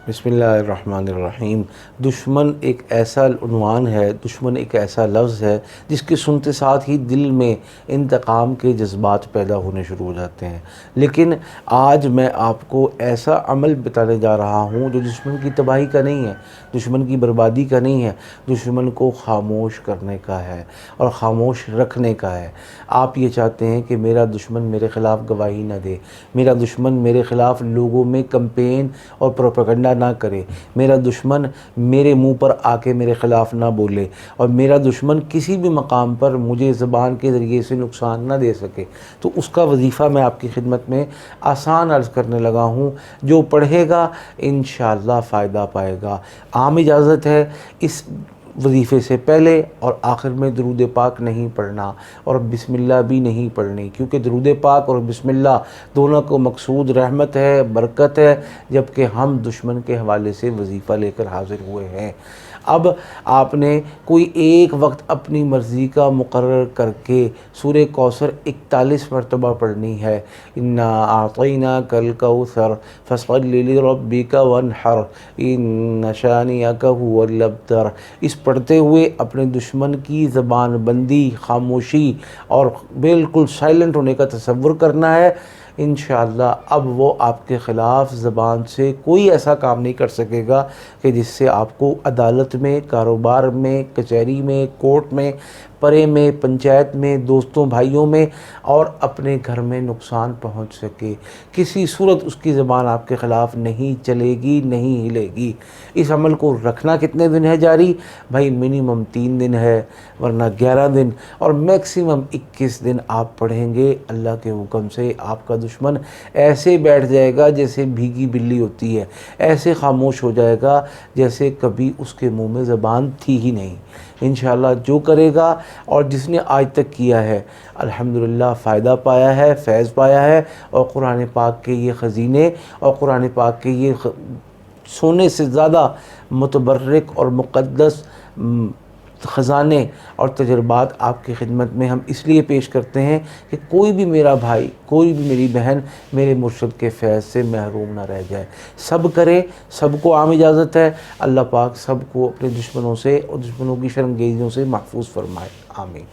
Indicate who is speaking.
Speaker 1: بسم اللہ الرحمن الرحیم۔ دشمن ایک ایسا عنوان ہے، دشمن ایک ایسا لفظ ہے جس کے سنتے ساتھ ہی دل میں انتقام کے جذبات پیدا ہونے شروع ہو جاتے ہیں۔ لیکن آج میں آپ کو ایسا عمل بتانے جا رہا ہوں جو دشمن کی تباہی کا نہیں ہے، دشمن کی بربادی کا نہیں ہے، دشمن کو خاموش کرنے کا ہے اور خاموش رکھنے کا ہے۔ آپ یہ چاہتے ہیں کہ میرا دشمن میرے خلاف گواہی نہ دے، میرا دشمن میرے خلاف لوگوں میں کمپین اور پروپیگنڈا نہ کرے، میرا دشمن میرے منہ پر آ کے میرے خلاف نہ بولے، اور میرا دشمن کسی بھی مقام پر مجھے زبان کے ذریعے سے نقصان نہ دے سکے۔ تو اس کا وظیفہ میں آپ کی خدمت میں آسان عرض کرنے لگا ہوں، جو پڑھے گا انشاءاللہ فائدہ پائے گا۔ عام اجازت ہے اس وظیفے سے پہلے اور آخر میں درود پاک نہیں پڑھنا اور بسم اللہ بھی نہیں پڑھنی، کیونکہ درود پاک اور بسم اللہ دونوں کو مقصود رحمت ہے، برکت ہے، جبکہ ہم دشمن کے حوالے سے وظیفہ لے کر حاضر ہوئے ہیں۔ اب آپ نے کوئی ایک وقت اپنی مرضی کا مقرر کر کے سورہ کوثر 41 مرتبہ پڑھنی ہے۔ انا اعطیناک الکوثر فصل لربک وانحر ان شانئک هو الابتر۔ اس پڑھتے ہوئے اپنے دشمن کی زبان بندی، خاموشی اور بالکل سائلنٹ ہونے کا تصور کرنا ہے۔ انشاءاللہ اب وہ آپ کے خلاف زبان سے کوئی ایسا کام نہیں کر سکے گا کہ جس سے آپ کو عدالت میں، کاروبار میں، کچہری میں، کورٹ میں، پرے میں، پنچایت میں، دوستوں بھائیوں میں اور اپنے گھر میں نقصان پہنچ سکے۔ کسی صورت اس کی زبان آپ کے خلاف نہیں چلے گی، نہیں ہلے گی۔ اس عمل کو رکھنا کتنے دن ہے جاری؟ بھائی منیمم 3 دن ہے، ورنہ 11 دن اور میکسیمم 21 دن آپ پڑھیں گے۔ اللہ کے حکم سے آپ کا دشمن ایسے بیٹھ جائے گا جیسے بھیگی بلی ہوتی ہے، ایسے خاموش ہو جائے گا جیسے کبھی اس کے منہ میں زبان تھی ہی نہیں۔ انشاءاللہ جو کرے گا اور جس نے آج تک کیا ہے الحمدللہ فائدہ پایا ہے، فیض پایا ہے، اور قرآن پاک کے یہ خزینے اور قرآن پاک کے یہ سونے سے زیادہ متبرک اور مقدس خزانے اور تجربات آپ کی خدمت میں ہم اس لیے پیش کرتے ہیں کہ کوئی بھی میرا بھائی، کوئی بھی میری بہن میرے مرشد کے فیض سے محروم نہ رہ جائے۔ سب کرے، سب کو عام اجازت ہے۔ اللہ پاک سب کو اپنے دشمنوں سے اور دشمنوں کی شرمگیریوں سے محفوظ فرمائے، آمین۔